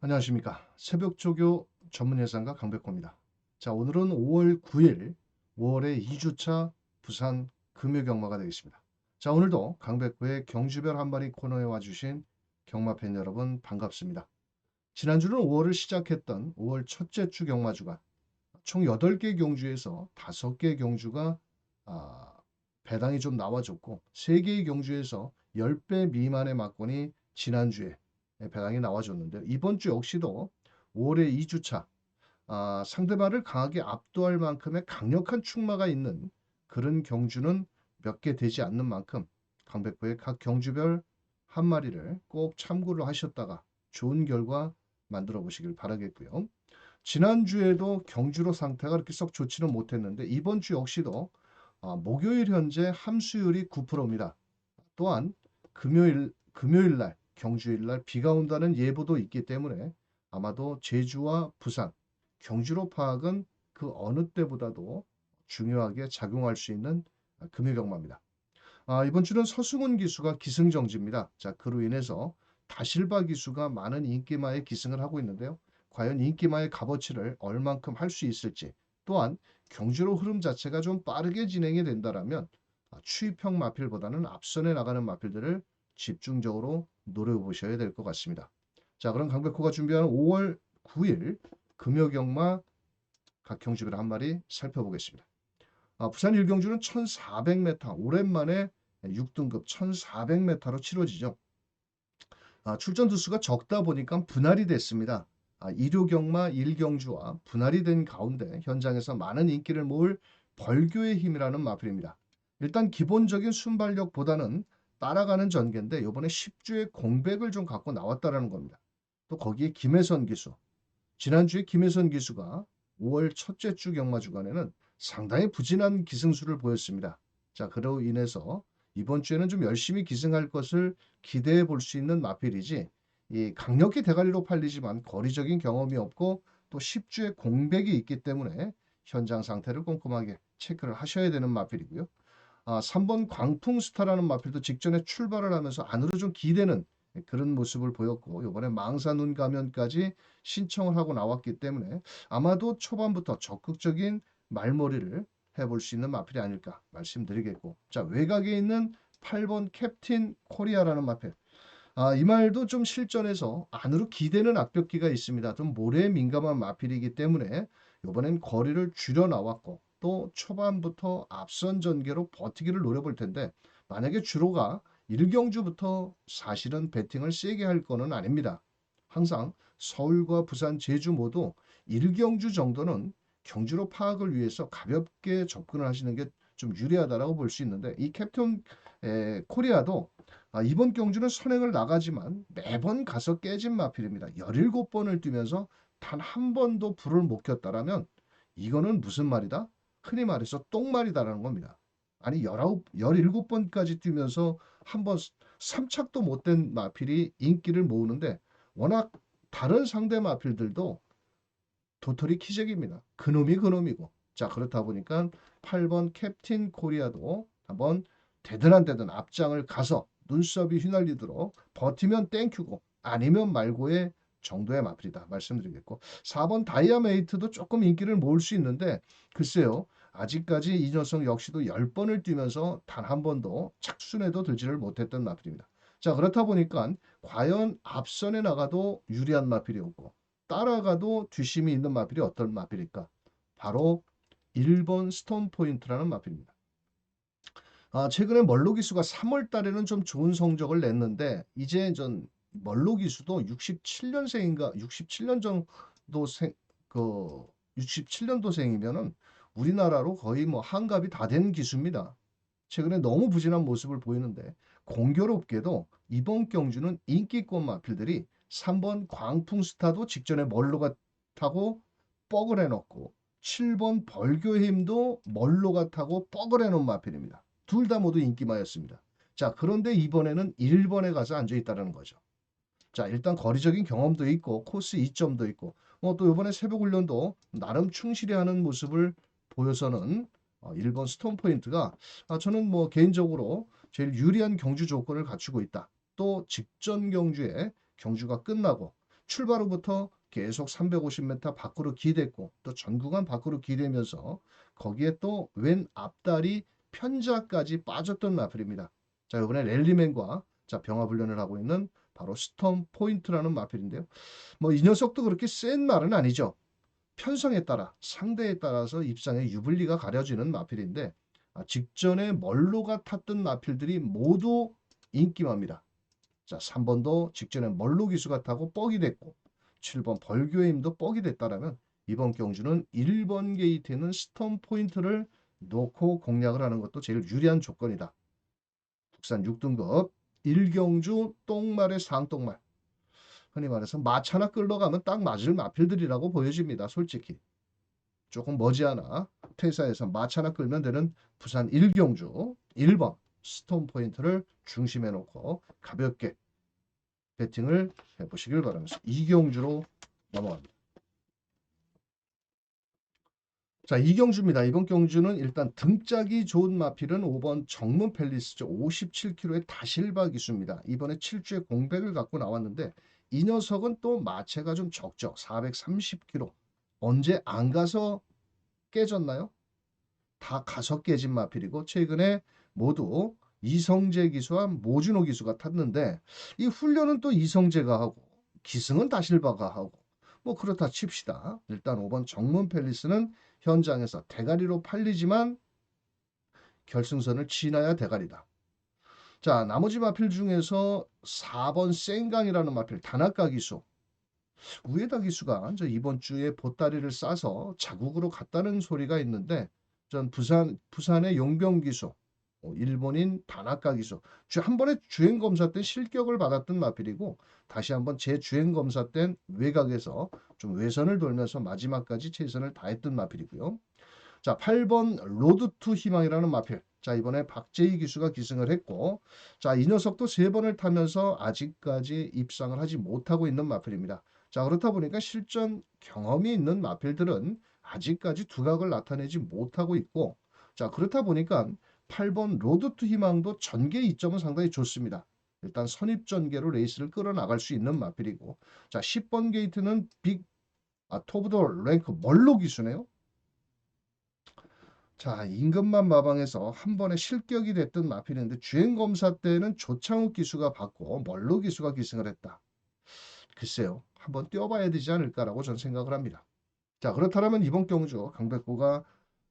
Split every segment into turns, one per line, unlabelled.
안녕하십니까. 새벽조교 전문예상가 강백호입니다. 자, 오늘은 5월 9일, 5월의 2주차 부산 금요경마가 되겠습니다. 자, 오늘도 강백호의 경주별 한마리 코너에 와주신 경마팬 여러분 반갑습니다. 지난주는 5월을 시작했던 5월 첫째 주 경마주가 총 8개 경주에서 5개 경주가 아, 배당이 좀 나와줬고 3개의 경주에서 10배 미만의 막권이 지난주에 배당이 나와줬는데 이번 주 역시도 5월의 2주차 상대방을 강하게 압도할 만큼의 강력한 축마가 있는 그런 경주는 몇 개 되지 않는 만큼 강백호의 각 경주별 한 마리를 꼭 참고를 하셨다가 좋은 결과 만들어 보시길 바라겠고요. 지난주에도 경주로 상태가 그렇게 썩 좋지는 못했는데 이번 주 역시도 목요일 현재 함수율이 9%입니다. 또한 금요일 날 경주일 날 비가 온다는 예보도 있기 때문에 아마도 제주와 부산 경주로 파악은 그 어느 때보다도 중요하게 작용할 수 있는 금요경마입니다. 이번 주는 서승훈 기수가 기승정지입니다. 자, 그로 인해서 다실바 기수가 많은 인기마에 기승을 하고 있는데요. 과연 인기마의 값어치를 얼만큼 할 수 있을지, 또한 경주로 흐름 자체가 좀 빠르게 진행이 된다라면 추입형 마필보다는 앞선에 나가는 마필들을 집중적으로 노려보셔야 될 것 같습니다. 자, 그럼 강백호가 준비한 5월 9일 금요경마 각 경주별 한 마리 살펴보겠습니다. 부산 일경주는 1400m, 오랜만에 6등급 1400m로 치러지죠. 출전 두수가 적다 보니까 분할이 됐습니다. 1호 경마 1경주와 분할이 된 가운데 현장에서 많은 인기를 모을 벌교의 힘이라는 마필입니다. 일단 기본적인 순발력보다는 따라가는 전개인데 이번에 10주의 공백을 좀 갖고 나왔다라는 겁니다. 또 거기에 김혜선 기수, 지난주에 김혜선 기수가 5월 첫째 주 경마 주간에는 상당히 부진한 기승수를 보였습니다. 자, 그로 인해서 이번 주에는 좀 열심히 기승할 것을 기대해 볼 수 있는 마필이지 이 강력히 대가리로 팔리지만 거리적인 경험이 없고 또 10주의 공백이 있기 때문에 현장 상태를 꼼꼼하게 체크를 하셔야 되는 마필이고요. 3번 광풍스타라는 마필도 직전에 출발을 하면서 안으로 좀 기대는 그런 모습을 보였고 이번에 망사눈 가면까지 신청을 하고 나왔기 때문에 아마도 초반부터 적극적인 말머리를 해볼 수 있는 마필이 아닐까 말씀드리겠고, 자, 외곽에 있는 8번 캡틴 코리아라는 마필, 이 말도 좀 실전에서 안으로 기대는 악벽기가 있습니다. 좀 모래에 민감한 마필이기 때문에 이번엔 거리를 줄여 나왔고 또 초반부터 앞선 전개로 버티기를 노려볼 텐데 만약에 주로가 1경주부터 사실은 배팅을 세게 할 거는 아닙니다. 항상 서울과 부산, 제주 모두 1경주 정도는 경주로 파악을 위해서 가볍게 접근을 하시는 게 좀 유리하다라고 볼 수 있는데 이 캡틴 코리아도 이번 경주는 선행을 나가지만 매번 가서 깨진 마필입니다. 17번을 뛰면서 단 한 번도 불을 못 켰다라면 이거는 무슨 말이다? 흔히 말해서 똥말이다라는 겁니다. 아니 17번까지 뛰면서 한 번 3착도 못 된 마필이 인기를 모으는데 워낙 다른 상대 마필들도 도토리 키재기입니다. 그놈이 그놈이고. 자, 그렇다 보니까 8번 캡틴 코리아도 한번 되든 앞장을 가서 눈썹이 휘날리도록 버티면 땡큐고 아니면 말고의 정도의 마필이다 말씀드리겠고, 4번 다이아메이트도 조금 인기를 모을 수 있는데 글쎄요, 아직까지 이 녀석 역시도 10번을 뛰면서 단 한 번도 착순에도 들지를 못했던 마필입니다. 자, 그렇다 보니까 과연 앞선에 나가도 유리한 마필이 없고 따라가도 뒷심이 있는 마필이 어떤 마필일까? 바로 1번 스톤 포인트라는 마필입니다. 최근에 멀로 기수가 3월 달에는 좀 좋은 성적을 냈는데 이제 전 멀로 기수도 67년생인가 67년 정도 그 67년도생이면은 우리나라로 거의 뭐 한갑이 다 된 기수입니다. 최근에 너무 부진한 모습을 보이는데 공교롭게도 이번 경주는 인기권 마필들이 3번 광풍스타도 직전에 멀로가 타고 뻑을 해놓고 7번 벌교의 힘도 멀로가 타고 뻑을 해놓은 마필입니다. 둘 다 모두 인기마였습니다. 자, 그런데 이번에는 1번에 가서 앉아있다는 거죠. 자, 일단 거리적인 경험도 있고 코스 이점도 있고 또 이번에 새벽 훈련도 나름 충실히 하는 모습을 보여서는 1번 스톤 포인트가 저는 뭐 개인적으로 제일 유리한 경주 조건을 갖추고 있다. 또 직전 경주에 경주가 끝나고 출발 후부터 계속 350m 밖으로 기댔고 또 전 구간 밖으로 기대면서 거기에 또 왼 앞다리 편자까지 빠졌던 마필입니다. 자, 이번에 랠리맨과 자, 병합훈련을 하고 있는 바로 스톰 포인트라는 마필인데요. 뭐 이 녀석도 그렇게 센 말은 아니죠. 편성에 따라 상대에 따라서 입상의 유불리가 가려지는 마필인데 직전에 멀로가 탔던 마필들이 모두 인기마입니다. 자, 3번도 직전에 멀로 기수가 타고 뻑이 됐고 7번 벌교의 힘도 뻑이 됐다라면 이번 경주는 1번 게이트에는 스톰 포인트를 놓고 공략을 하는 것도 제일 유리한 조건이다. 국산 6등급 1경주 똥말의 상똥말. 흔히 말해서 마차나 끌러가면 딱 맞을 마필들이라고 보여집니다. 솔직히. 조금 머지않아 퇴사해서 마차나 끌면 되는 부산 1경주 1번 스톰 포인트를 중심에 놓고 가볍게 배팅을 해보시길 바라면서 2경주로 넘어갑니다. 자, 2경주입니다. 이번 경주는 일단 등짝이 좋은 마필은 5번 정문 팰리스죠. 57kg의 다실바 기수입니다. 이번에 7주에 공백을 갖고 나왔는데 이 녀석은 또 마체가 좀 적죠. 430kg. 언제 안 가서 깨졌나요? 다 가서 깨진 마필이고 최근에 모두 이성재 기수와 모준호 기수가 탔는데 이 훈련은 또 이성재가 하고 기승은 다실바가 하고 뭐 그렇다 칩시다. 일단 5번 정문 팰리스는 현장에서 대가리로 팔리지만 결승선을 지나야 대가리다. 자, 나머지 마필 중에서 4번 생강이라는 마필 다나카 기수 우에다 기수가 이번 주에 보따리를 싸서 자국으로 갔다는 소리가 있는데 전 부산의 용병 기수 일본인 다나카 기수 한 번에 주행 검사 때 실격을 받았던 마필이고 다시 한번 재주행 검사 때 외곽에서 좀 외선을 돌면서 마지막까지 최선을 다했던 마필이고요. 자, 8번 로드 투 희망이라는 마필. 자, 이번에 박재희 기수가 기승을 했고 자, 이 녀석도 3번을 타면서 아직까지 입상을 하지 못하고 있는 마필입니다. 자, 그렇다 보니까 실전 경험이 있는 마필들은 아직까지 두각을 나타내지 못하고 있고 자, 그렇다 보니까 8번 로드 투 희망도 전개 이점은 상당히 좋습니다. 일단 선입전개로 레이스를 끌어나갈 수 있는 마필이고 자, 10번 게이트는 토브 더 랭크 멀로 기수네요. 자, 임금만 마방에서 한 번에 실격이 됐던 마필인데 주행검사 때는 조창욱 기수가 받고 멀로 기수가 기승을 했다. 글쎄요. 한번 뛰어봐야 되지 않을까라고 전 생각을 합니다. 자, 그렇다면 이번 경주 강백호가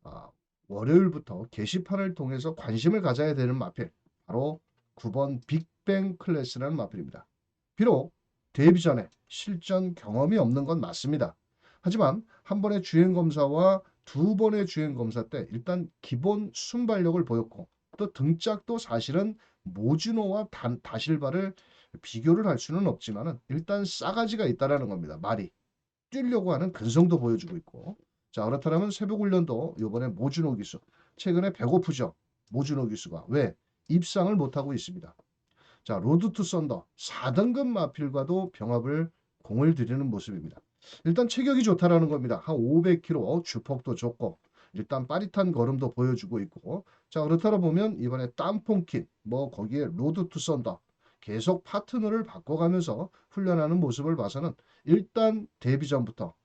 아, 월요일부터 게시판을 통해서 관심을 가져야 되는 마필 바로 9번 빅뱅 클래스라는 마필입니다. 비록 데뷔 전에 실전 경험이 없는 건 맞습니다. 하지만 한 번의 주행검사와 두 번의 주행검사 때 일단 기본 순발력을 보였고 또 등짝도 사실은 모주노와 다실바를 비교를 할 수는 없지만 일단 싸가지가 있다라는 겁니다. 말이. 뛰려고 하는 근성도 보여주고 있고 자, 그렇다면 새벽훈련도 이번에 모준호 기수 최근에 배고프죠. 모준호 기수가 왜? 입상을 못하고 있습니다. 자, 로드 투 썬더 4등급 마필과도 병합을 공을 들이는 모습입니다. 일단 체격이 좋다라는 겁니다. 한 500kg 주폭도 좋고 일단 빠릿한 걸음도 보여주고 있고 자, 그렇다고 보면 이번에 땀퐁킨 뭐 거기에 로드 투 썬더 계속 파트너를 바꿔가면서 훈련하는 모습을 봐서는 일단 데뷔 전부터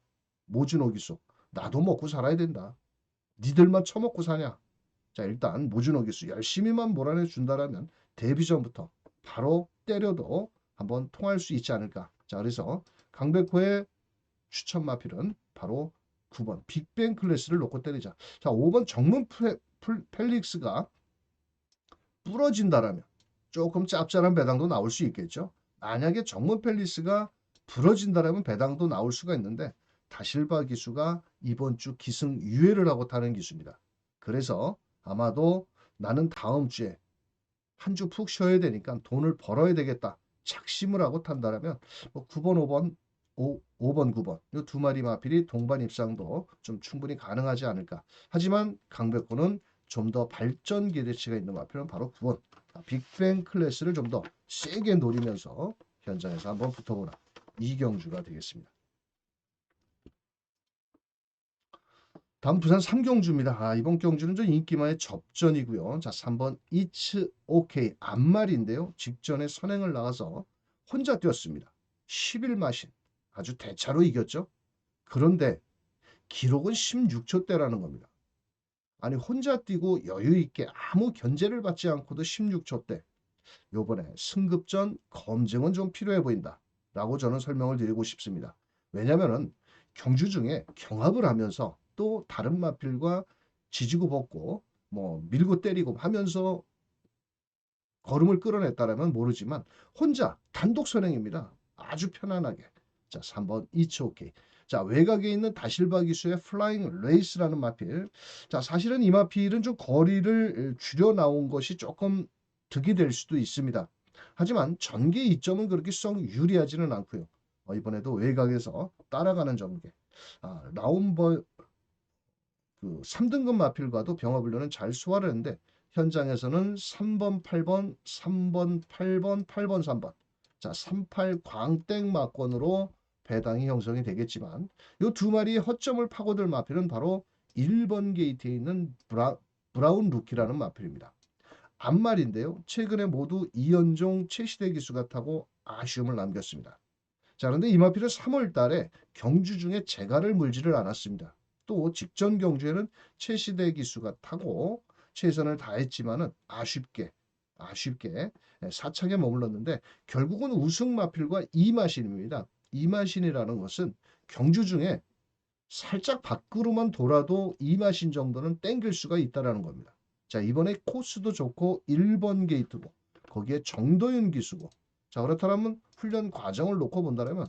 모준호 기수 나도 먹고 살아야 된다. 니들만 처먹고 사냐. 자, 일단 모준호 기수 열심히만 몰아내 준다라면 데뷔 전부터 바로 때려도 한번 통할 수 있지 않을까. 자, 그래서 강백호의 추천 마필은 바로 9번 빅뱅 클래스를 놓고 때리자. 자, 5번 정문 펠릭스가 부러진다라면 조금 짭짤한 배당도 나올 수 있겠죠. 만약에 정문 펠리스가 부러진다라면 배당도 나올 수가 있는데 다실바 기수가 이번 주 기승 유예를 하고 타는 기수입니다. 그래서 아마도 나는 다음 주에 한 주 푹 쉬어야 되니까 돈을 벌어야 되겠다. 착심을 하고 탄다라면 뭐 9번, 5번, 5번, 9번 이 두 마리 마필이 동반 입상도 좀 충분히 가능하지 않을까. 하지만 강백호는 좀 더 발전 기대치가 있는 마필은 바로 9번 빅뱅 클래스를 좀 더 세게 노리면서 현장에서 한번 붙어보라. 이경주가 되겠습니다. 다음 부산 3경주입니다. 이번 경주는 좀 인기만의 접전이고요. 자, 3번 It's OK 앞말인데요. 직전에 선행을 나가서 혼자 뛰었습니다. 10일 마신 아주 대차로 이겼죠. 그런데 기록은 16초대라는 겁니다. 아니 혼자 뛰고 여유 있게 아무 견제를 받지 않고도 16초대. 요번에 승급전 검증은 좀 필요해 보인다. 라고 저는 설명을 드리고 싶습니다. 왜냐면은 경주 중에 경합을 하면서 또 다른 마필과 지지고 볶고 뭐 밀고 때리고 하면서 걸음을 끌어냈다라면 모르지만 혼자 단독 선행입니다. 아주 편안하게. 자, 3번 이츠오케이. 자, 외곽에 있는 다실바 기수의 플라잉 레이스라는 마필. 자, 사실은 이 마필은 좀 거리를 줄여 나온 것이 조금 득이 될 수도 있습니다. 하지만 전개 이점은 그렇게 썩 유리하지는 않고요. 이번에도 외곽에서 따라가는 전개. 라운버 그 3등급 마필과도 병합훈련은 잘 소화를 했는데 현장에서는 3번, 8번, 3번, 8번, 8번, 3번. 자, 38 광땡 마권으로 배당이 형성이 되겠지만 이 두 마리의 허점을 파고들 마필은 바로 1번 게이트에 있는 브라운 루키라는 마필입니다. 앞말인데요. 최근에 모두 이연종 최시대 기수가 타고 아쉬움을 남겼습니다. 자, 그런데 이 마필은 3월 달에 경주 중에 재갈을 물지를 않았습니다. 또 직전 경주에는 최시대 기수가 타고 최선을 다했지만은 아쉽게 사창에 머물렀는데 결국은 우승 마필과 이마신입니다. 이마신이라는 것은 경주 중에 살짝 밖으로만 돌아도 이마신 정도는 땡길 수가 있다라는 겁니다. 자, 이번에 코스도 좋고 1번 게이트고 거기에 정도윤 기수고 자, 그렇다면 훈련 과정을 놓고 본다면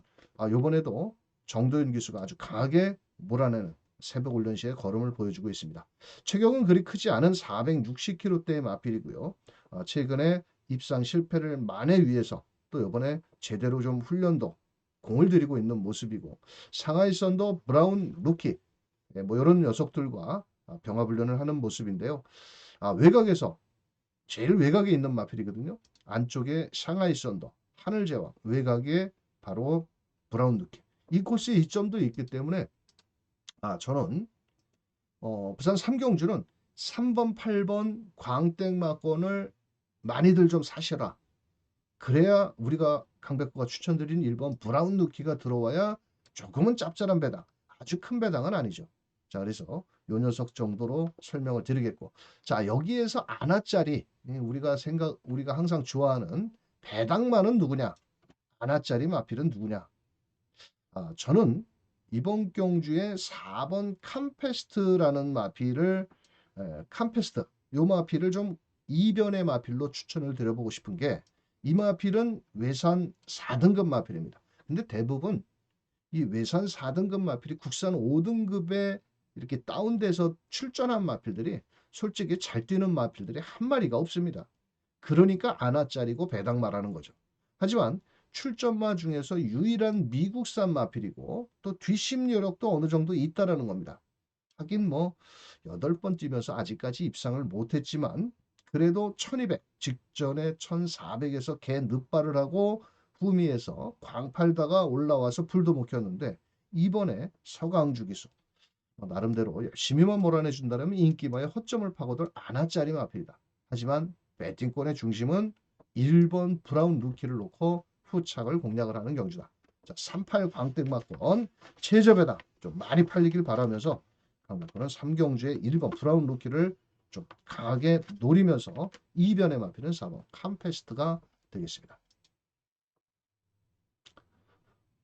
이번에도 정도윤 기수가 아주 강하게 몰아내는 새벽 훈련 시에 걸음을 보여주고 있습니다. 체격은 그리 크지 않은 460kg대의 마필이고요. 최근에 입상 실패를 만회 위해서 또 이번에 제대로 좀 훈련도 공을 들이고 있는 모습이고 상하이 썬더 브라운 루키 뭐 이런 녀석들과 병합훈련을 하는 모습인데요. 외곽에서 제일 외곽에 있는 마필이거든요. 안쪽에 샹하이 썬더, 하늘제왕, 외곽에 바로 브라운 루키. 이 코스에 이점도 있기 때문에 저는 부산 삼경주는 3번, 8번 광땡마권을 많이들 좀 사셔라. 그래야 우리가 강백호가 추천드린 1번 브라운 루키가 들어와야 조금은 짭짤한 배당, 아주 큰 배당은 아니죠. 자, 그래서 요 녀석 정도로 설명을 드리겠고, 자, 여기에서 아나짜리 우리가 항상 좋아하는 배당만은 누구냐? 아나짜리 마필은 누구냐? 저는 이번 경주에 4번 캄페스트라는 마필을 캄페스트 요 마필을 좀 이변의 마필로 추천을 드려보고 싶은 게 이 마필은 외산 4등급 마필입니다. 근데 대부분 이 외산 4등급 마필이 국산 5등급에 이렇게 다운돼서 출전한 마필들이 솔직히 잘 뛰는 마필들이 한 마리가 없습니다. 그러니까 아나짜리고 배당 말하는 거죠. 하지만 출전마 중에서 유일한 미국산 마필이고 또 뒷심 여력도 어느 정도 있다라는 겁니다. 하긴 뭐 8번 뛰면서 아직까지 입상을 못했지만 그래도 1200 직전에 1400에서 개 늪발을 하고 후미에서 광팔다가 올라와서 불도 못 켰는데 이번에 서강주 기수 나름대로 열심히만 몰아내 준다면 인기마의 허점을 파고들 아나짜리 마필이다. 하지만 배팅권의 중심은 1번 브라운 루키를 놓고 후착을 공략을 하는 경주다. 자, 38 광땡마권 최저배당 좀 많이 팔리길 바라면서 강백호는 3경주의 1번 브라운 루키를 좀 강하게 노리면서 이변의 마필은 4번 캄페스트가 되겠습니다.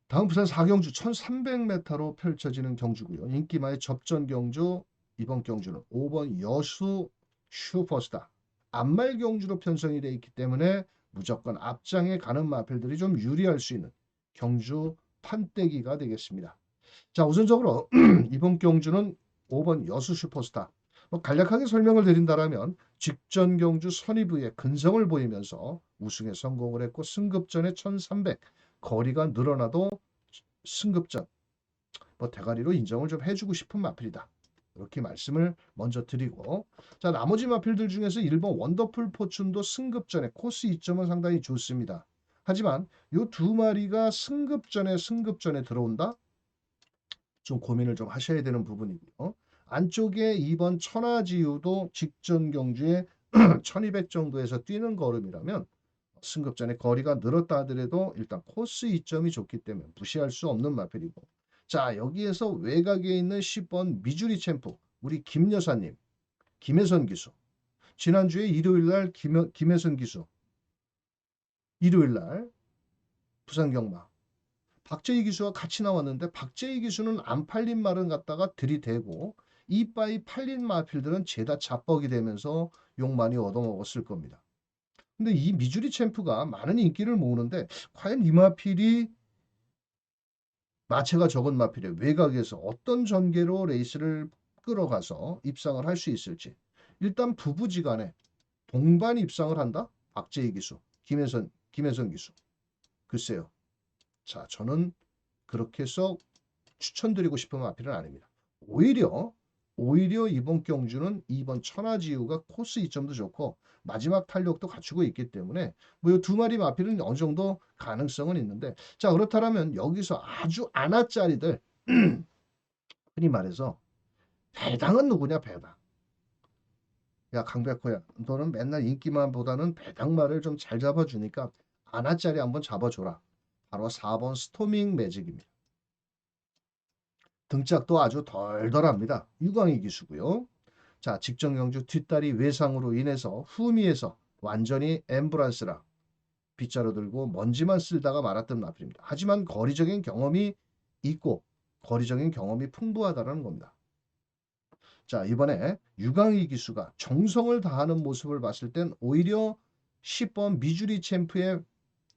다음 부산 4경주 1300m로 펼쳐지는 경주고요. 인기마의 접전 경주 이번 경주는 5번 여수 슈퍼스타 앞말 경주로 편성이 되어 있기 때문에 무조건 앞장에 가는 마필들이 좀 유리할 수 있는 경주 판때기가 되겠습니다. 자, 우선적으로 이번 경주는 5번 여수 슈퍼스타 간략하게 설명을 드린다면 직전 경주 선의부의 근성을 보이면서 우승에 성공을 했고 승급전에 1300 거리가 늘어나도 승급전 대가리로 인정을 좀 해주고 싶은 마필이다. 이렇게 말씀을 먼저 드리고 자, 나머지 마필들 중에서 1번 원더풀 포춘도 승급전에 코스 이점은 상당히 좋습니다. 하지만 이 두 마리가 승급전에 들어온다? 좀 고민을 좀 하셔야 되는 부분이고요. 안쪽에 2번 천하지유도 직전 경주에 1200 정도에서 뛰는 걸음이라면 승급전의 거리가 늘었다 하더라도 일단 코스 이점이 좋기 때문에 무시할 수 없는 마필이고. 자, 여기에서 외곽에 있는 10번 미주리 챔프 우리 김 여사님, 김혜선 기수. 지난주에 일요일날 김혜선 기수, 일요일날 부산 경마 박재희 기수와 같이 나왔는데 박재희 기수는 안 팔린 말은 갖다가 들이대고 이빠이 팔린 마필들은 죄다 자뻑이 되면서 욕 많이 얻어먹었을 겁니다. 근데 이 미주리 챔프가 많은 인기를 모으는데 과연 이 마필이 마체가 적은 마필의 외곽에서 어떤 전개로 레이스를 끌어가서 입상을 할 수 있을지. 일단 부부지간에 동반 입상을 한다? 박재희 기수, 김혜선 기수. 글쎄요. 자, 저는 그렇게 해서 추천드리고 싶은 마필은 아닙니다. 오히려 이번 경주는 2번 천하지우가 코스 이점도 좋고 마지막 탄력도 갖추고 있기 때문에 뭐 이 두 마리 마필은 어느 정도 가능성은 있는데, 자, 그렇다면 여기서 아주 아나짜리들 흔히 말해서 배당은 누구냐? 배당. 야, 강백호야, 너는 맨날 인기만 보다는 배당말을 좀 잘 잡아주니까 아나짜리 한번 잡아줘라. 바로 4번 스토밍 매직입니다. 등짝도 아주 덜덜합니다. 유광희 기수고요. 자, 직전 경주 뒷다리 외상으로 인해서 후미에서 완전히 엠브란스라 빗자루 들고 먼지만 쓸다가 말았던 마필입니다. 하지만 거리적인 경험이 있고 거리적인 경험이 풍부하다는 겁니다. 자, 이번에 유광희 기수가 정성을 다하는 모습을 봤을 땐 오히려 10번 미주리 챔프의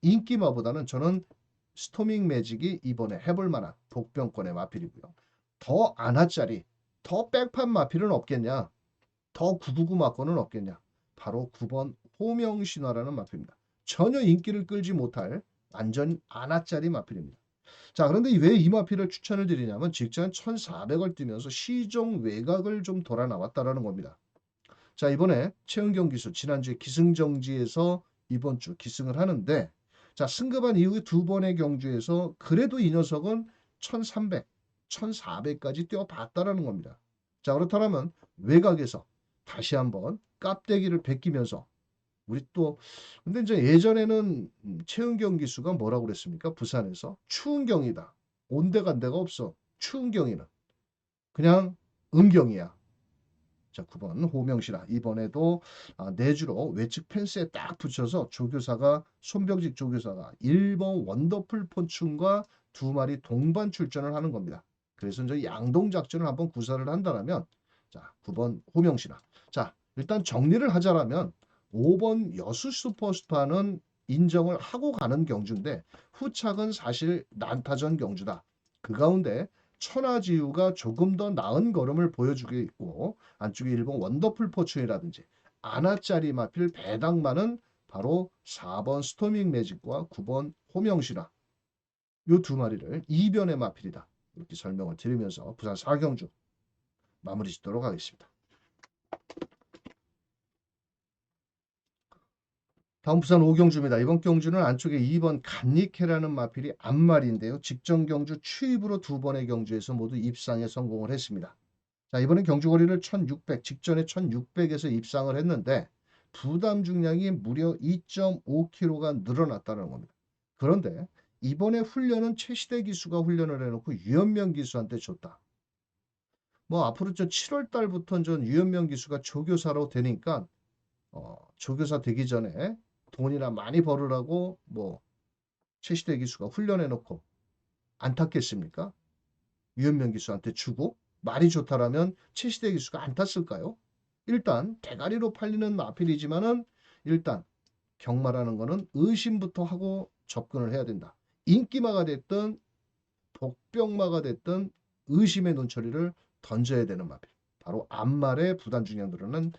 인기마보다는 저는 스토밍 매직이 이번에 해볼 만한 복병권의 마필이고요. 더 아나짜리, 더 백판 마필은 없겠냐? 더 999 마건은 없겠냐? 바로 9번 호명신화라는 마필입니다. 전혀 인기를 끌지 못할 완전 아나짜리 마필입니다. 자, 그런데 왜 이 마필을 추천을 드리냐면 직전 1,400을 뛰면서 시종 외곽을 좀 돌아 나왔다라는 겁니다. 자, 이번에 최은경 기수 지난주에 기승정지에서 이번 주 기승을 하는데, 자, 승급한 이후 두 번의 경주에서 그래도 이 녀석은 1,300, 1,400까지 뛰어봤다라는 겁니다. 자, 그렇다면 외곽에서 다시 한번 깝대기를 베끼면서 우리 또 근데 이제 예전에는 최은경 기수가 뭐라고 그랬습니까? 부산에서 추운 경이다. 온데간데가 없어. 추운 경이는 그냥 음경이야. 자, 9번 호명시라 이번에도 내주로 외측 펜스에 딱 붙여서 조교사가 손병직 조교사가 1번 원더풀 폰춘과 두 마리 동반 출전을 하는 겁니다. 그래서 이제 양동 작전을 한번 구사를 한다면, 자, 9번 호명시라. 자, 일단 정리를 하자라면 5번 여수 슈퍼스타는 인정을 하고 가는 경주인데 후착은 사실 난타전 경주다. 그 가운데 천하지우가 조금 더 나은 걸음을 보여주고 있고 안쪽에 일본 원더풀 포춘이라든지 아나짜리 마필 배당만은 바로 4번 스토밍 매직과 9번 호명신화 요 두 마리를 이변의 마필이다. 이렇게 설명을 드리면서 부산 4경주 마무리 짓도록 하겠습니다. 다음 부산 5경주입니다. 이번 경주는 안쪽에 2번 간니케라는 마필이 앞말인데요. 직전 경주 추입으로 두 번의 경주에서 모두 입상에 성공을 했습니다. 자, 이번엔 경주거리를 1600, 직전에 1600에서 입상을 했는데 부담 중량이 무려 2.5kg가 늘어났다는 겁니다. 그런데 이번에 훈련은 최시대 기수가 훈련을 해놓고 유현명 기수한테 줬다. 뭐 앞으로 저 7월 달부터 전 유현명 기수가 조교사로 되니까 조교사 되기 전에 돈이나 많이 벌으라고 뭐 최시대 기수가 훈련해놓고 안 탔겠습니까? 유현명 기수한테 주고 말이 좋다라면 최시대 기수가 안 탔을까요? 일단 대가리로 팔리는 마필이지만은 일단 경마라는 거는 의심부터 하고 접근을 해야 된다. 인기마가 됐든 복병마가 됐든 의심의 눈초리를 던져야 되는 마필. 바로 앞말의 부단 중량 들어는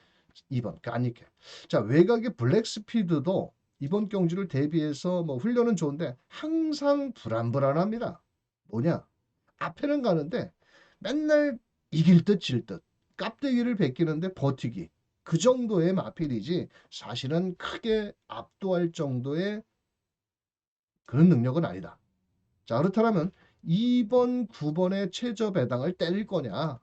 2번 까니케. 자, 외곽의 블랙스피드도 이번 경주를 대비해서 뭐 훈련은 좋은데 항상 불안불안합니다. 뭐냐? 앞에는 가는데 맨날 이길 듯 질 듯 깝대기를 베끼는데 버티기 그 정도의 마필이지 사실은 크게 압도할 정도의 그런 능력은 아니다. 자, 그렇다면 2번, 9번의 최저 배당을 때릴 거냐?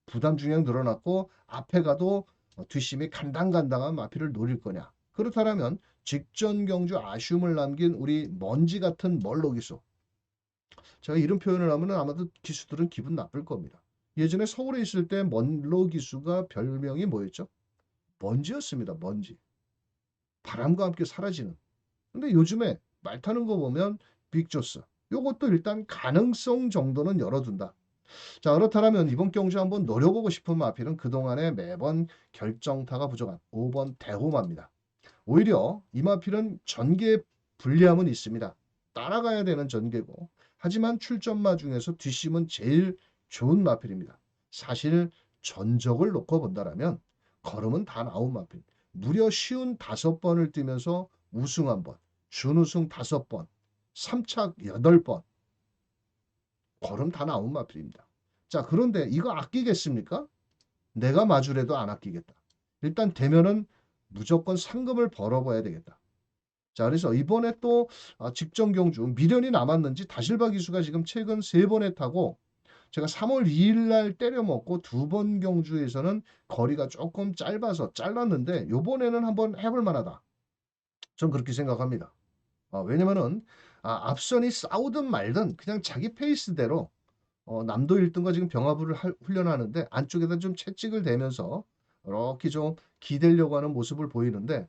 부담 중량 늘어났고 앞에 가도 뒷심이 간당간당한 마필을 노릴 거냐? 그렇다면 직전 경주 아쉬움을 남긴 우리 먼지 같은 멀로 기수. 제가 이런 표현을 하면 아마도 기수들은 기분 나쁠 겁니다. 예전에 서울에 있을 때 먼로 기수가 별명이 뭐였죠? 먼지였습니다. 먼지. 바람과 함께 사라지는. 근데 요즘에 말 타는 거 보면 빅조스. 요것도 일단 가능성 정도는 열어둔다. 자, 그렇다면 이번 경주 한번 노려보고 싶은 마필은 그동안에 매번 결정타가 부족한 5번 대호마입니다. 오히려 이 마필은 전개 불리함은 있습니다. 따라가야 되는 전개고 하지만 출전마 중에서 뒷심은 제일 좋은 마필입니다. 사실 전적을 놓고 본다라면 걸음은 다 나온 마필. 무려 쉬운 5번을 뛰면서 우승 1번, 준우승 5번, 3착 8번 걸음 다 나온 마필입니다. 자, 그런데 이거 아끼겠습니까? 내가 마주래도 안 아끼겠다. 일단 되면은 무조건 상금을 벌어봐야 되겠다. 자, 그래서 이번에 또 직전 경주 미련이 남았는지 다실바 기수가 지금 최근 3번에 타고 제가 3월 2일 날 때려먹고 2번 경주에서는 거리가 조금 짧아서 잘랐는데 요번에는 한번 해볼 만하다. 전 그렇게 생각합니다. 왜냐면은 앞선이 싸우든 말든 그냥 자기 페이스대로 남도 1등과 지금 병합을 훈련하는데 안쪽에다 좀 채찍을 대면서 이렇게 좀 기대려고 하는 모습을 보이는데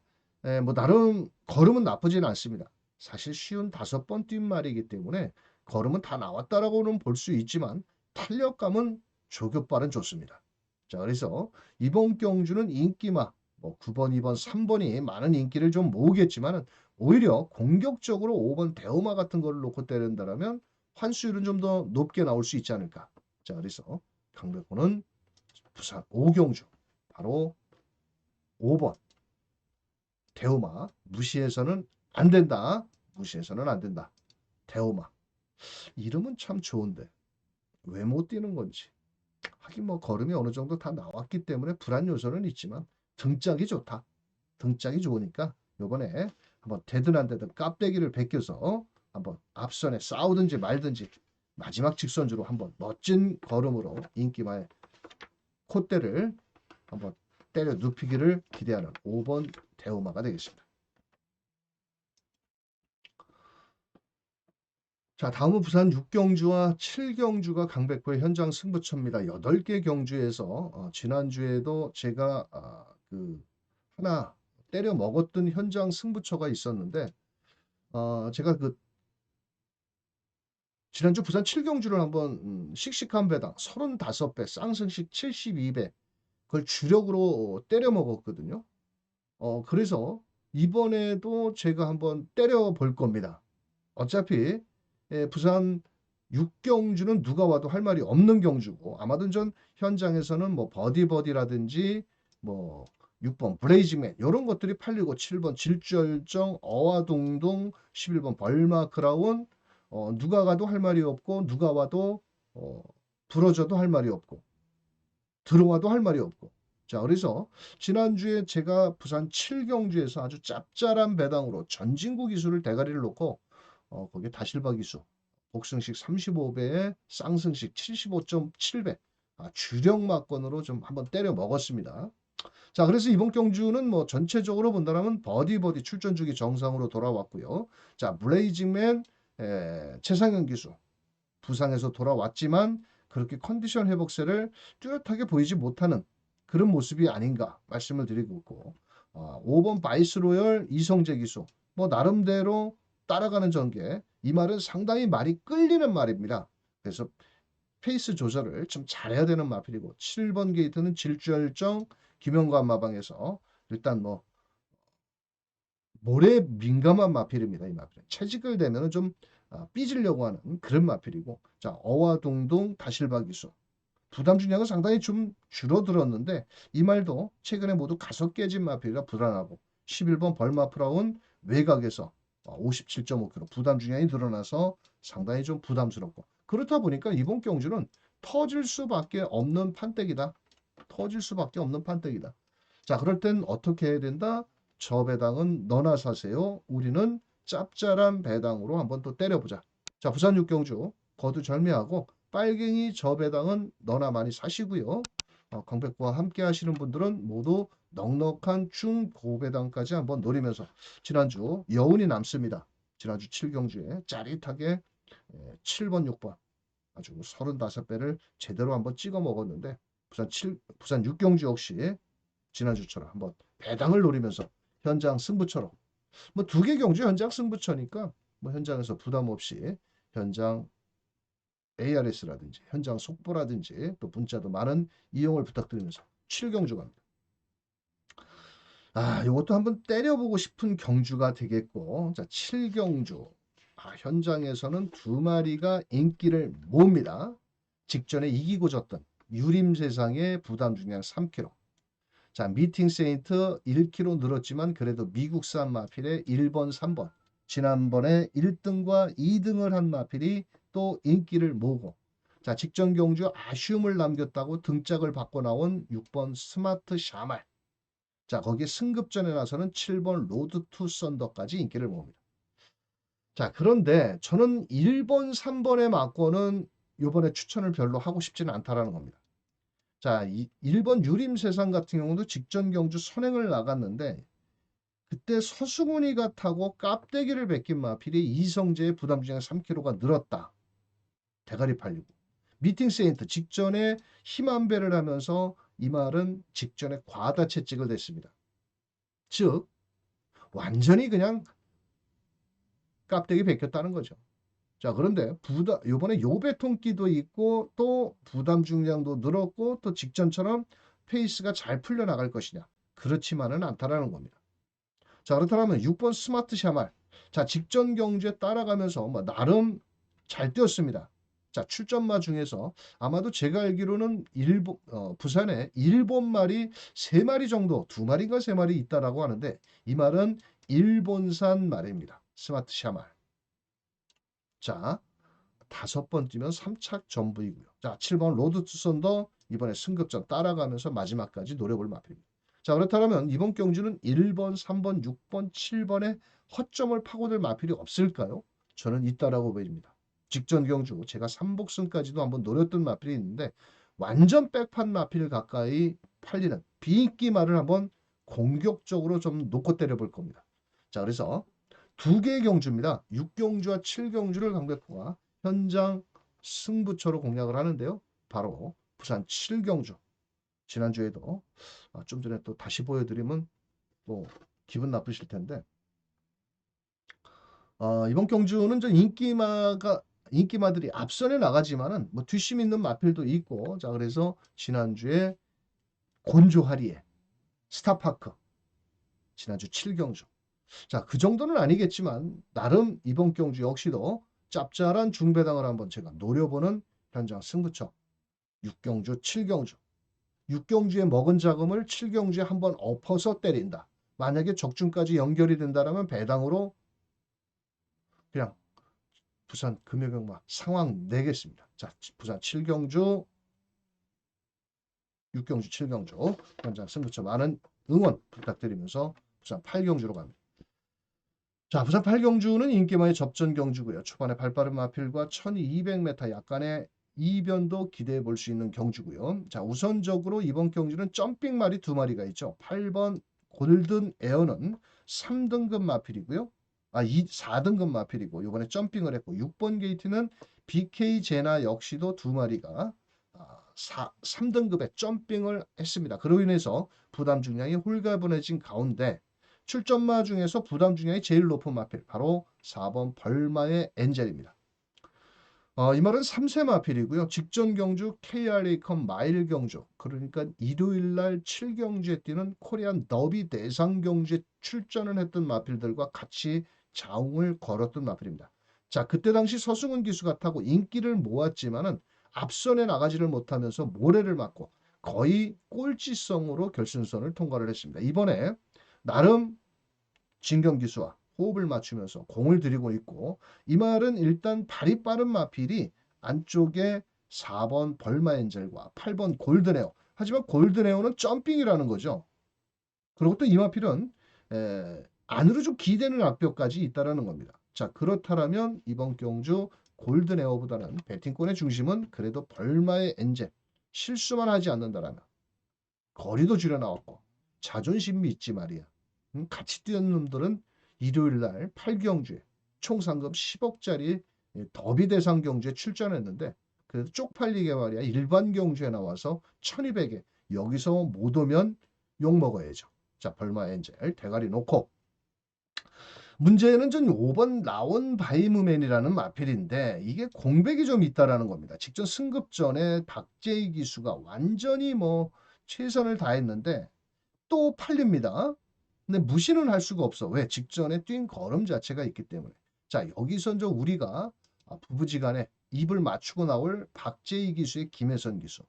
뭐 나름 걸음은 나쁘진 않습니다. 사실 쉬운 5번 뛴 말이기 때문에 걸음은 다 나왔다라고는 볼 수 있지만 탄력감은 조급발은 좋습니다. 자, 그래서 이번 경주는 인기마 뭐 9번, 2번, 3번이 많은 인기를 좀 모으겠지만 오히려 공격적으로 5번 대우마 같은 거를 놓고 때린다라면 환수율은 좀 더 높게 나올 수 있지 않을까. 자, 그래서 강백호는 부산 오경주 바로 5번 대우마 무시해서는 안 된다. 무시해서는 안 된다. 대우마 이름은 참 좋은데 왜 못 뛰는 건지. 하긴 뭐 걸음이 어느 정도 다 나왔기 때문에 불안 요소는 있지만 등짝이 좋다. 등짝이 좋으니까 요번에 한번 되든 안 되든 깝대기를 베껴서 한번 앞선에 싸우든지 말든지 마지막 직선주로 한번 멋진 걸음으로 인기마의 콧대를 한번 때려 눕히기를 기대하는 5번 대우마가 되겠습니다. 자, 다음은 부산 6경주와 7경주가 강백호의 현장 승부처입니다. 8개 경주에서 지난주에도 제가 하나 때려 먹었던 현장 승부처가 있었는데 제가 지난주 부산 7경주를 한번 씩씩한 배당 35배 쌍승식 72배 그걸 주력으로 때려 먹었거든요. 그래서 이번에도 제가 한번 때려 볼 겁니다. 어차피 부산 6경주는 누가 와도 할 말이 없는 경주고 아마도 전 현장에서는 뭐 버디라든지 뭐 6번 블레이징맨 이런 것들이 팔리고 7번 질주열정 어와동동 11번 벌마 크라운 누가 가도 할 말이 없고 누가 와도 어, 부러져도 할 말이 없고 들어와도 할 말이 없고 자 그래서 지난주에 제가 부산 7경주에서 아주 짭짤한 배당으로 전진구 기수를 대가리를 놓고 거기에 다실바 기수 복승식 35배에 쌍승식 75.7배 주력 막건으로 좀 한번 때려 먹었습니다. 자, 그래서 이번 경주는 뭐 전체적으로 본다면 버디 출전 주기 정상으로 돌아왔고요. 자, 블레이징맨 최상현 기수 부상에서 돌아왔지만 그렇게 컨디션 회복세를 뚜렷하게 보이지 못하는 그런 모습이 아닌가 말씀을 드리고 있고 5번 바이스로열 이성재 기수 뭐 나름대로 따라가는 전개 이 말은 상당히 말이 끌리는 말입니다. 그래서 페이스 조절을 좀 잘해야 되는 마필이고 7번 게이트는 질주열정 김영관 마방에서 일단 뭐 모래 민감한 마필입니다. 이 마필은 채직을 대면 좀 삐지려고 하는 그런 마필이고 자 어와동동 다실바 기수 부담 중량은 상당히 좀 줄어들었는데 이 말도 최근에 모두 가속 깨진 마필이라 불안하고 11번 벌마 프라운 외곽에서 57.5kg 부담 중량이 늘어나서 상당히 좀 부담스럽고 그렇다 보니까 이번 경주는 터질 수밖에 없는 판때기다. 터질 수밖에 없는 판때기다. 자, 그럴 땐 어떻게 해야 된다? 저 배당은 너나 사세요. 우리는 짭짤한 배당으로 한번 또 때려보자. 자, 부산 육경주 거두절미하고 빨갱이 저 배당은 너나 많이 사시고요. 강백구와 함께 하시는 분들은 모두 넉넉한 중고배당까지 한번 노리면서 지난주 여운이 남습니다. 지난주 7경주에 짜릿하게 7번, 6번 아주 35배를 제대로 한번 찍어 먹었는데 부산 6경주 역시 지난주처럼 한번 배당을 노리면서 현장 승부처럼 뭐 두 개 경주 현장 승부처니까 뭐 현장에서 부담 없이 현장 ARS라든지 현장 속보라든지 또 문자도 많은 이용을 부탁드리면서 7경주 갑니다. 이것도 한번 때려보고 싶은 경주가 되겠고, 자, 7경주. 현장에서는 두 마리가 인기를 모읍니다. 직전에 이기고 졌던 유림세상의 부담 중량 3kg. 자, 미팅 세인트 1kg 늘었지만 그래도 미국산 마필의 1번, 3번. 지난번에 1등과 2등을 한 마필이 또 인기를 모으고, 자, 직전 경주 아쉬움을 남겼다고 등짝을 바꿔 나온 6번 스마트 샤말. 자, 거기에 승급전에 나서는 7번 로드 투 썬더까지 인기를 모읍니다. 자, 그런데 저는 1번, 3번에 맞고는 이번에 추천을 별로 하고 싶지는 않다라는 겁니다. 자, 1번 유림세상 같은 경우도 직전 경주 선행을 나갔는데 그때 서승훈이가 타고 깝대기를 베낀 마필이 이성재의 부담 중량 3kg가 늘었다. 대가리 팔리고. 미팅 세인트 직전에 힘 한 배를 하면서 이 말은 직전에 과다 채찍을 댔습니다. 즉 완전히 그냥 깝대기 베꼈다는 거죠. 자, 그런데 요번에 요배통기도 있고 또 부담 중량도 늘었고 또 직전처럼 페이스가 잘 풀려나갈 것이냐. 그렇지만은 않다라는 겁니다. 자, 그렇다면 6번 스마트 샤말. 자, 직전 경주에 따라가면서 뭐 나름 잘 뛰었습니다. 자, 출전마 중에서 아마도 제가 알기로는 부산에 일본 말이 3마리 정도, 2마리인가 3마리 있다라고 하는데 이 말은 일본산 말입니다. 스마트 샤말. 자, 5번 뛰면 3착 전부이고요. 자, 7번 로드 투 썬더 이번에 승급전 따라가면서 마지막까지 노려볼 마필입니다. 자, 그렇다면 이번 경주는 1번, 3번, 6번, 7번에 허점을 파고들 마필이 없을까요? 저는 있다라고 보입니다. 직전 경주 제가 3복승까지도 한번 노렸던 마필이 있는데 완전 백판 마필 가까이 팔리는 비인기 말을 한번 공격적으로 좀 놓고 때려볼 겁니다. 자, 그래서 두 개의 경주입니다. 6경주와 7경주를 강백호가 현장 승부처로 공략을 하는데요. 바로 부산 7경주. 지난주에도 좀 전에 또 다시 보여드리면 또 기분 나쁘실 텐데 이번 경주는 좀 인기마들이 앞선에 나가지만은 뭐 뒷심 있는 마필도 있고 자 그래서 지난주에 곤조하리에 스타파크 지난주 7경주 자, 그 정도는 아니겠지만 나름 이번 경주 역시도 짭짤한 중배당을 한번 제가 노려보는 현장 승부처 6경주, 7경주 6경주에 먹은 자금을 7경주에 한번 엎어서 때린다. 만약에 적중까지 연결이 된다면 배당으로 그냥 부산 금요경마 상황 내겠습니다. 자, 부산 7경주, 6경주, 7경주 현장 승부처 많은 응원 부탁드리면서 부산 8경주로 갑니다. 자, 부산 8경주는 인기만의 접전 경주고요. 초반에 발빠른 마필과 1200m 약간의 이변도 기대해 볼 수 있는 경주고요. 자, 우선적으로 이번 경주는 점핑말이 2마리가 있죠. 8번 골든 에어는 3등급 마필이고요. 4등급 마필이고 이번에 점핑을 했고 6번 게이트는 BK 제나 역시도 2마리가 3등급의 점핑을 했습니다. 그로 인해서 부담 중량이 홀가분해진 가운데 출전마 중에서 부담 중량이 제일 높은 마필 바로 4번 벌마의 엔젤입니다. 이 말은 3세 마필이고요. 직전 경주 KRA컵 마일 경주 그러니까 일요일날 7경주에 뛰는 코리안 더비 대상 경주에 출전을 했던 마필들과 같이 자웅을 걸었던 마필입니다. 자, 그때 당시 서승훈 기수가 타고 인기를 모았지만은 앞선에 나가지를 못하면서 모래를 맞고 거의 꼴찌성으로 결승선을 통과를 했습니다. 이번에 나름 진경 기수와 호흡을 맞추면서 공을 들이고 있고 이 말은 일단 발이 빠른 마필이 안쪽에 4번 벌마엔젤과 8번 골든에어 하지만 골든에어는 점핑이라는 거죠. 그리고 또 이 마필은 안으로 좀 기대는 악벽까지 있다라는 겁니다. 자, 그렇다면 이번 경주 골든에어보다는 배팅권의 중심은 그래도 벌마의 엔젤 실수만 하지 않는다라면 거리도 줄여 나왔고 자존심이 있지 말이야. 같이 뛰는 놈들은 일요일 날 8경주에 총 상금 10억짜리 더비 대상 경주에 출전했는데 그래도 쪽팔리게 말이야. 일반 경주에 나와서 1200에 여기서 못 오면 욕 먹어야죠. 자, 벌마 엔젤 대가리 놓고 문제는 전 5번 라온 바이무맨이라는 마필인데 이게 공백이 좀 있다라는 겁니다. 직전 승급 전에 박재희 기수가 완전히 뭐 최선을 다했는데 또 팔립니다. 근데 무시는 할 수가 없어. 왜? 직전에 뛴 걸음 자체가 있기 때문에. 자, 여기서 저 우리가 부부지간에 입을 맞추고 나올 박재희 기수의 김혜선 기수.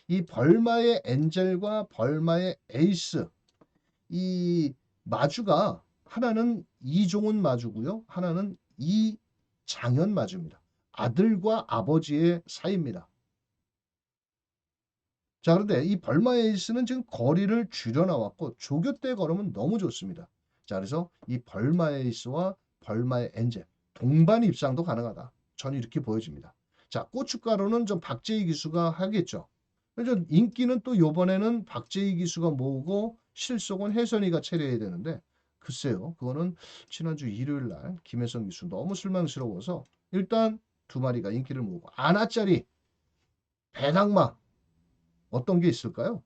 이 벌마의 엔젤과 벌마의 에이스. 이 마주가 하나는 이종훈 마주고요. 하나는 이장현 마주입니다. 아들과 아버지의 사이입니다. 자, 그런데 이 벌마 에이스는 지금 거리를 줄여 나왔고 조교대 걸으면 너무 좋습니다. 자, 그래서 이 벌마 에이스와 벌마의 엔젤 동반 입상도 가능하다. 저는 이렇게 보여집니다. 자, 고춧가루는 좀 박재희 기수가 하겠죠. 그래서 인기는 또 요번에는 박재희 기수가 모으고 실속은 혜선이가 차려야 되는데 글쎄요. 그거는 지난주 일요일 날 김혜선 기수 너무 실망스러워서 일단 두 마리가 인기를 모으고 아나짜리 배낭마 어떤 게 있을까요?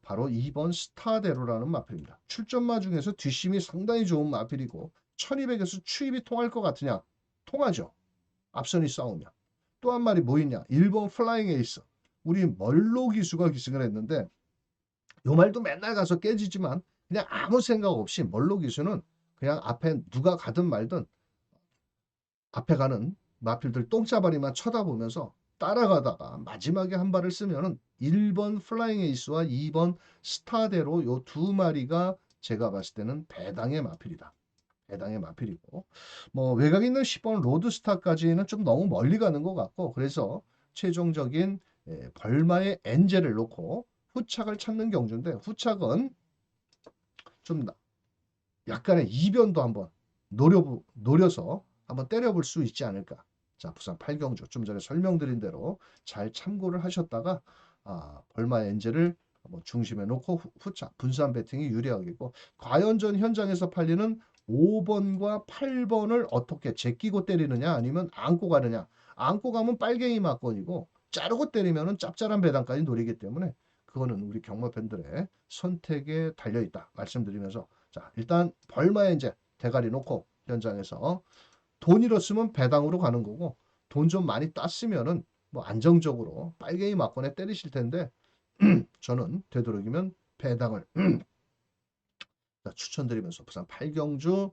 바로 2번 스타대로라는 마필입니다. 출전마 중에서 뒷심이 상당히 좋은 마필이고 1200에서 추입이 통할 것 같으냐? 통하죠. 앞선이 싸우면. 또 한 마리 뭐 있냐? 1번 플라잉 에이스. 우리 멀로 기수가 기승을 했는데 요 말도 맨날 가서 깨지지만 그냥 아무 생각 없이 멀로 기수는 그냥 앞에 누가 가든 말든 앞에 가는 마필들 똥짜바리만 쳐다보면서 따라가다가 마지막에 한 발을 쓰면은 1번 플라잉 에이스와 2번 스타대로 요 두 마리가 제가 봤을 때는 배당의 마필이다. 배당의 마필이고 뭐 외곽 있는 10번 로드스타까지는 좀 너무 멀리 가는 것 같고 그래서 최종적인 벌마의 엔젤을 놓고 후착을 찾는 경주인데 후착은 좀 약간의 이변도 한번 노려서 한번 때려볼 수 있지 않을까. 자, 부산 8경주 좀 전에 설명드린 대로 잘 참고를 하셨다가 벌마 엔젤을 한번 중심에 놓고 후착 분산 배팅이 유리하겠고 과연 전 현장에서 팔리는 5번과 8번을 어떻게 제끼고 때리느냐 아니면 안고 가느냐. 안고 가면 빨갱이 막건이고 자르고 때리면은 짭짤한 배당까지 노리기 때문에 그거는 우리 경마 팬들의 선택에 달려 있다 말씀드리면서 자, 일단 벌마에 이제 대가리 놓고 현장에서 돈 잃었으면 배당으로 가는 거고 돈 좀 많이 땄으면은 뭐 안정적으로 빨갱이 막건에 때리실 텐데 저는 되도록이면 배당을 추천드리면서 부산 8경주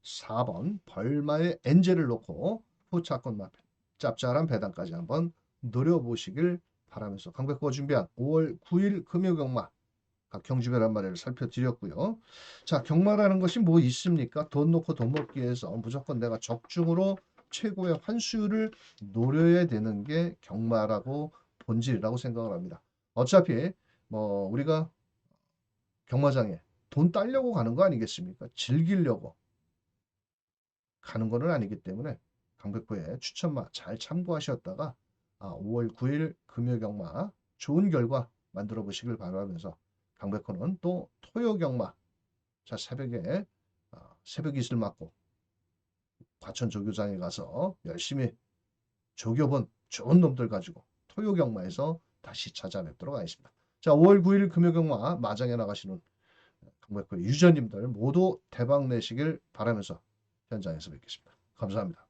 4번 벌마의 엔젤을 놓고 후차권 마필 짭짤한 배당까지 한번 노려보시길 바라면서 강백호가 준비한 5월 9일 금요경마 각 경주별 한 마리를 살펴드렸고요. 자, 경마라는 것이 뭐 있습니까? 돈 놓고 돈 먹기 위해서 무조건 내가 적중으로 최고의 환수율을 노려야 되는 게 경마라고 본질이라고 생각을 합니다. 어차피 뭐 우리가 경마장에 돈 따려고 가는 거 아니겠습니까? 즐기려고 가는 거는 아니기 때문에 강백호의 추천마 잘 참고하셨다가 5월 9일 금요경마 좋은 결과 만들어 보시길 바라면서 강백호는 또 토요경마 자 새벽에 새벽 이슬 맞고 과천 조교장에 가서 열심히 조교본 좋은 놈들 가지고 토요경마에서 다시 찾아뵙도록 하겠습니다. 자 5월 9일 금요경마 마장에 나가시는 강백호 유저님들 모두 대박 내시길 바라면서 현장에서 뵙겠습니다. 감사합니다.